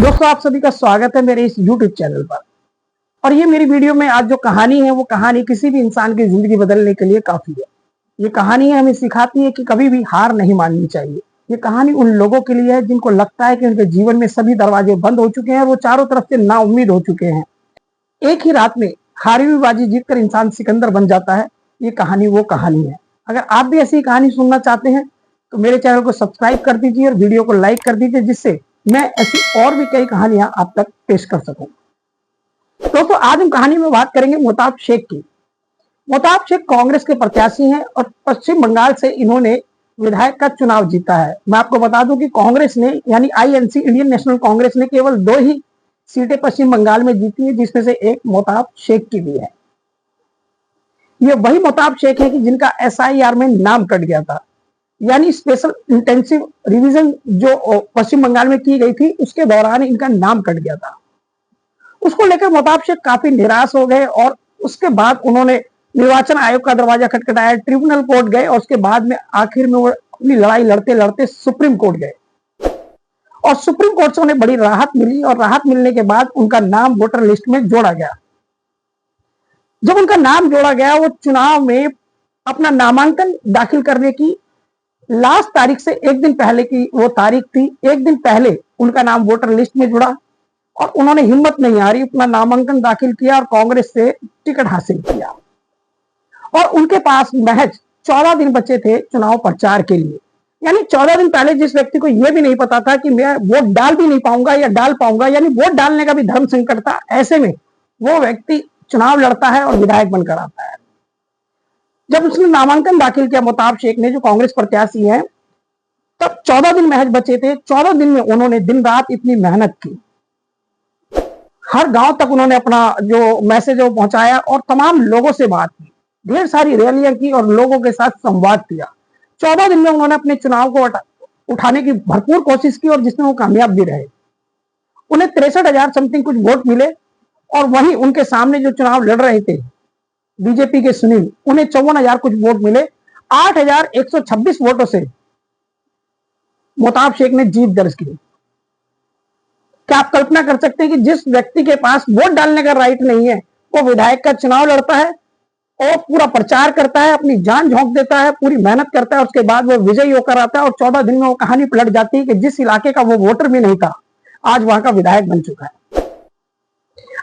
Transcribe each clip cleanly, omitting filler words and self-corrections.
दोस्तों, आप सभी का स्वागत है मेरे इस YouTube चैनल पर। और ये मेरी वीडियो में आज जो कहानी है वो कहानी किसी भी इंसान की जिंदगी बदलने के लिए काफी है। ये कहानी हमें सिखाती है कि कभी भी हार नहीं माननी चाहिए। ये कहानी उन लोगों के लिए है जिनको लगता है कि उनके जीवन में सभी दरवाजे बंद हो चुके हैं और वो चारों तरफ से नाउम्मीद हो चुके हैं। एक ही रात में हारी हुई बाजी जीतकर इंसान सिकंदर बन जाता है। ये कहानी वो कहानी है। अगर आप भी ऐसी कहानी सुनना चाहते हैं तो मेरे चैनल को सब्सक्राइब कर दीजिए और वीडियो को लाइक कर दीजिए, जिससे मैं ऐसी और भी कई कहानियां आप तक पेश कर सकूं। दोस्तों, आज हम कहानी में बात करेंगे मोहताब शेख की। मोहताब शेख कांग्रेस के प्रत्याशी हैं और पश्चिम बंगाल से इन्होंने विधायक का चुनाव जीता है। मैं आपको बता दूं कि कांग्रेस ने यानी आईएनसी इंडियन नेशनल कांग्रेस ने केवल 2 ही सीटें पश्चिम बंगाल में जीती है, जिसमें से एक मोहताब शेख की भी है। ये वही मोहताब शेख है कि जिनका एसआईआर में नाम कट गया था, यानी स्पेशल इंटेंसिव रिवीजन जो पश्चिम बंगाल में की गई थी उसके दौरान इनका नाम कट गया था। उसको लेकर मोहताब शेख काफी निराश हो गए और उसके बाद उन्होंने निर्वाचन आयोग का दरवाजा खटखटाया, ट्रिब्यूनल कोर्ट गए और उसके बाद में आखिर में वो अपनी लड़ाई लड़ते लड़ते सुप्रीम कोर्ट गए और सुप्रीम कोर्ट से उन्हें बड़ी राहत मिली और राहत मिलने के बाद उनका नाम वोटर लिस्ट में जोड़ा गया। जब उनका नाम जोड़ा गया, वो चुनाव में अपना नामांकन दाखिल करने की लास्ट तारीख से एक दिन पहले की वो तारीख थी। एक दिन पहले उनका नाम वोटर लिस्ट में जुड़ा और उन्होंने हिम्मत नहीं हारी, अपना नामांकन दाखिल किया और कांग्रेस से टिकट हासिल किया। और उनके पास महज 14 दिन बचे थे चुनाव प्रचार के लिए। यानी 14 दिन पहले जिस व्यक्ति को यह भी नहीं पता था कि मैं वोट डाल भी नहीं पाऊंगा या डाल पाऊंगा, यानी वोट डालने का भी धर्म संकट था, ऐसे में वो व्यक्ति चुनाव लड़ता है और विधायक बनकर आता है। जब उसने नामांकन दाखिल किया मोहताब शेख ने, जो कांग्रेस प्रत्याशी हैं, तब 14 दिन महज बचे थे। 14 दिन में उन्होंने दिन रात इतनी मेहनत की, हर गांव तक उन्होंने अपना जो मैसेज वो पहुंचाया और तमाम लोगों से बात की, ढेर सारी रैलियां की और लोगों के साथ संवाद किया। 14 दिन में उन्होंने अपने चुनाव को उठाने की भरपूर कोशिश की और जिसमें वो कामयाब भी रहे। उन्हें 63,000 समथिंग कुछ वोट मिले और वहीं उनके सामने जो चुनाव लड़ रहे थे बीजेपी के सुनील, उन्हें 54,000 कुछ वोट मिले। 8,126 वोटों से मोहताब शेख ने जीत दर्ज की। क्या आप कल्पना कर सकते हैं कि जिस व्यक्ति के पास वोट डालने का राइट नहीं है वो विधायक का चुनाव लड़ता है और पूरा प्रचार करता है, अपनी जान झोंक देता है, पूरी मेहनत करता है, उसके बाद वो विजयी होकर आता है और 14 दिन में वो कहानी पलट जाती है कि जिस इलाके का वो वोटर भी नहीं था आज वहां का विधायक बन चुका है।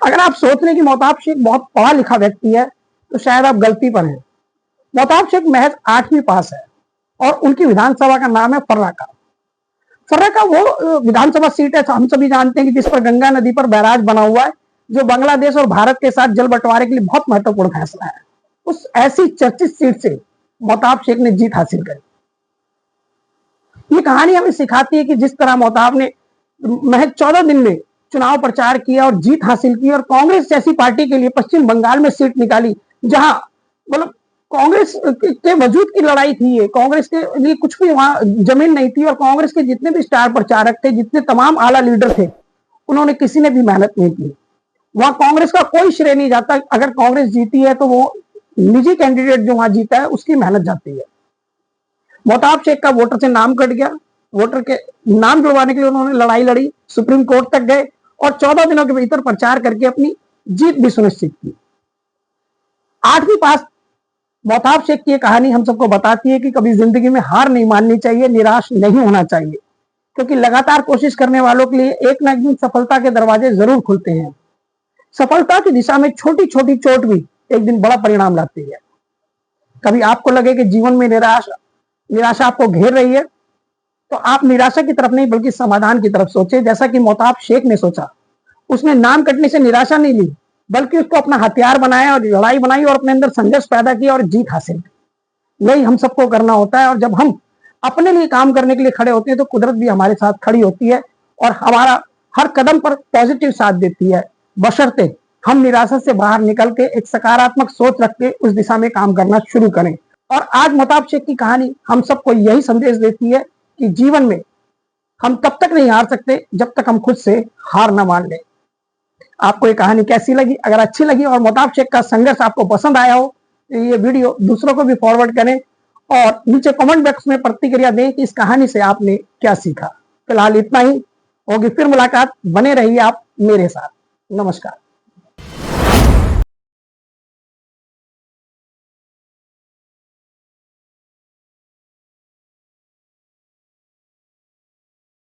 अगर आप सोच रहे हैं कि मोहताब शेख बहुत पढ़ा लिखा व्यक्ति है तो शायद आप गलती पर हैं। मोहताब शेख महज 8वीं पास है और उनकी विधानसभा का नाम है फर्राका। फर्राका वो विधानसभा सीट है, हम सभी जानते हैं कि जिस पर गंगा नदी पर बैराज बना हुआ है, जो बांग्लादेश और भारत के साथ जल बंटवारे के लिए बहुत महत्वपूर्ण फैसला है। उस ऐसी चर्चित सीट से मोहताब शेख ने जीत हासिल करी। ये कहानी हमें सिखाती है कि जिस तरह मोहताब ने महज 14 दिन में चुनाव प्रचार किया और जीत हासिल की और कांग्रेस जैसी पार्टी के लिए पश्चिम बंगाल में सीट निकाली, जहां मतलब कांग्रेस के वजूद की लड़ाई थी। ये कांग्रेस के लिए कुछ भी वहां जमीन नहीं थी और कांग्रेस के जितने भी स्टार प्रचारक थे, जितने तमाम आला लीडर थे, उन्होंने किसी ने भी मेहनत नहीं की। वहां कांग्रेस का कोई श्रेय नहीं जाता। अगर कांग्रेस जीती है तो वो निजी कैंडिडेट जो वहां जीता है उसकी मेहनत जाती है। मोहताब शेख का वोटर से नाम कट गया। वोटर के नाम जुड़वाने के लिए उन्होंने लड़ाई लड़ी, सुप्रीम कोर्ट तक गए और 14 दिनों के भीतर प्रचार करके अपनी जीत भी सुनिश्चित की। 8वीं पास मोहताब शेख की कहानी हम सबको बताती है कि कभी जिंदगी में हार नहीं माननी चाहिए, निराश नहीं होना चाहिए, क्योंकि लगातार कोशिश करने वालों के लिए एक ना एक दिन सफलता के दरवाजे जरूर खुलते हैं। सफलता की दिशा में छोटी छोटी चोट भी एक दिन बड़ा परिणाम लाती है। कभी आपको लगे कि जीवन में निराशा आपको घेर रही है तो आप निराशा की तरफ नहीं बल्कि समाधान की तरफ सोचे, जैसा कि मोहताब शेख ने सोचा। उसने नाम कटने से निराशा नहीं ली बल्कि उसको अपना हथियार बनाया और लड़ाई बनाई और अपने अंदर संघर्ष पैदा किया और जीत हासिल की। यही हम सबको करना होता है और जब हम अपने लिए काम करने के लिए खड़े होते हैं तो कुदरत भी हमारे साथ खड़ी होती है और हमारा हर कदम पर पॉजिटिव साथ देती है, बशर्ते हम निराशा से बाहर निकल के एक सकारात्मक सोच रख के उस दिशा में काम करना शुरू करें। और आज मोहताब शेख की कहानी हम सबको यही संदेश देती है कि जीवन में हम तब तक नहीं हार सकते जब तक हम खुद से हार न मान लें। आपको ये कहानी कैसी लगी? अगर अच्छी लगी और मोहताब शेख का संघर्ष आपको पसंद आया हो तो ये वीडियो दूसरों को भी फॉरवर्ड करें और नीचे कमेंट बॉक्स में प्रतिक्रिया दें कि इस कहानी से आपने क्या सीखा। फिलहाल इतना ही। होगी फिर मुलाकात, बने रहिए आप मेरे साथ। नमस्कार।